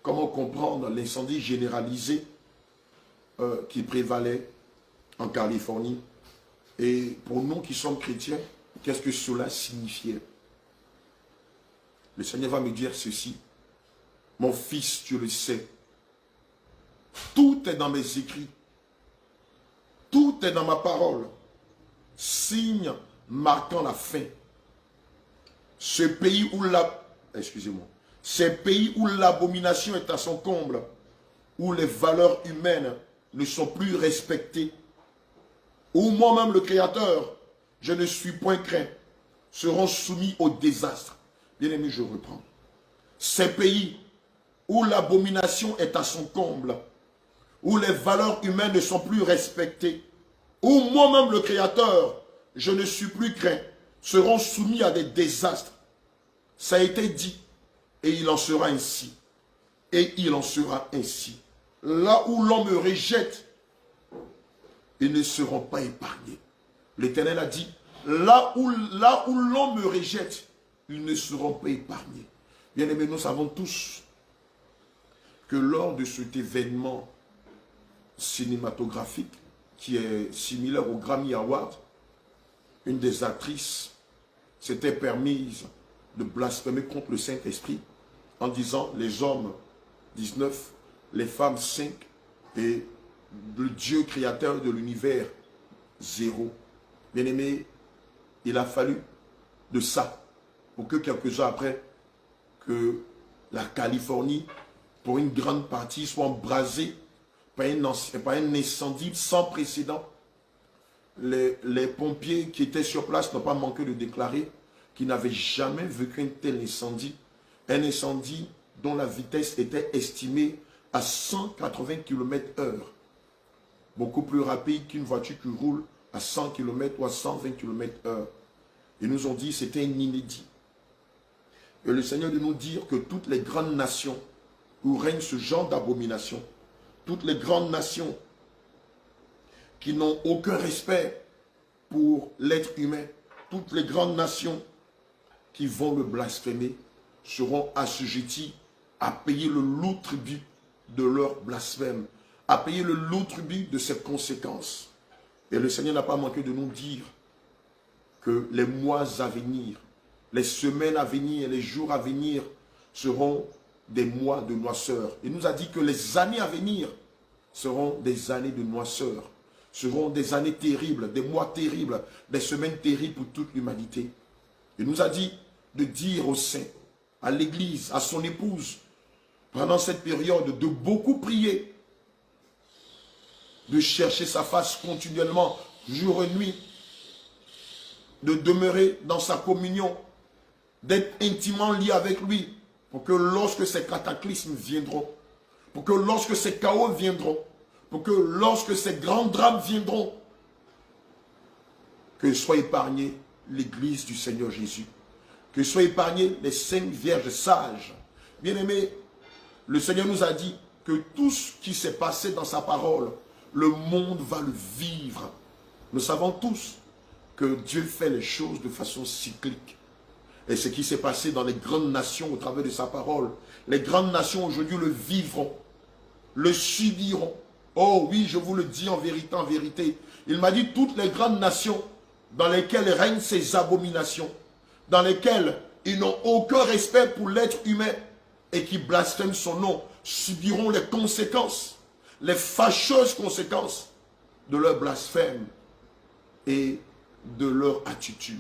comment comprendre l'incendie généralisé qui prévalait en Californie. Et pour nous qui sommes chrétiens, qu'est-ce que cela signifiait? Le Seigneur va me dire ceci. Mon fils, tu le sais. Tout est dans mes écrits. Tout est dans ma parole. Signe marquant la fin. Ce pays où ces pays où l'abomination est à son comble, où les valeurs humaines ne sont plus respectées, où moi-même le Créateur, je ne suis point craint, seront soumis au désastre. Bien-aimé, je reprends. Ces pays où l'abomination est à son comble, où les valeurs humaines ne sont plus respectées, où moi-même le Créateur, je ne suis plus craint, seront soumis à des désastres. Ça a été dit, et il en sera ainsi. Et il en sera ainsi. Là où l'homme me rejette, ils ne seront pas épargnés. L'Éternel a dit, là où l'homme me rejette, ils ne seront pas épargnés. Bien-aimés, nous savons tous que lors de cet événement cinématographique qui est similaire au Grammy Award, une des actrices s'était permise de blasphémer contre le Saint-Esprit en disant les hommes 19, les femmes 5 et le Dieu créateur de l'univers 0. Bien-aimé, il a fallu de ça pour que quelques heures après que la Californie, pour une grande partie, soit embrasée par un incendie sans précédent. Les pompiers qui étaient sur place n'ont pas manqué de déclarer qu'ils n'avaient jamais vécu un tel incendie. Un incendie dont la vitesse était estimée à 180 km/h. Beaucoup plus rapide qu'une voiture qui roule à 100 km ou à 120 km/h. Ils nous ont dit que c'était un inédit. Et le Seigneur de nous dire que toutes les grandes nations où règne ce genre d'abomination, toutes les grandes nations qui n'ont aucun respect pour l'être humain, toutes les grandes nations qui vont le blasphémer seront assujetties à payer le lourd tribut de leur blasphème, à payer le lourd tribut de ses conséquences. Et le Seigneur n'a pas manqué de nous dire que les mois à venir, les semaines à venir, les jours à venir seront des mois de noirceur. Il nous a dit que les années à venir seront des années de noirceur, seront des années terribles, des mois terribles, des semaines terribles pour toute l'humanité. Il nous a dit de dire aux saints, à l'église, à son épouse, pendant cette période, de beaucoup prier, de chercher sa face continuellement, jour et nuit, de demeurer dans sa communion, d'être intimement lié avec lui, pour que lorsque ces cataclysmes viendront, pour que lorsque ces chaos viendront, pour que lorsque ces grands drames viendront, que soit épargnée l'église du Seigneur Jésus, que soient épargnées les 5 vierges sages. Bien-aimés, le Seigneur nous a dit que tout ce qui s'est passé dans sa parole, le monde va le vivre. Nous savons tous que Dieu fait les choses de façon cyclique. Et ce qui s'est passé dans les grandes nations au travers de sa parole, les grandes nations aujourd'hui le vivront, le subiront. Oh oui, je vous le dis en vérité, en vérité. Il m'a dit toutes les grandes nations dans lesquelles règnent ces abominations, dans lesquelles ils n'ont aucun respect pour l'être humain et qui blasphèment son nom, subiront les conséquences, les fâcheuses conséquences de leur blasphème et de leur attitude.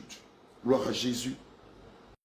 Gloire à Jésus.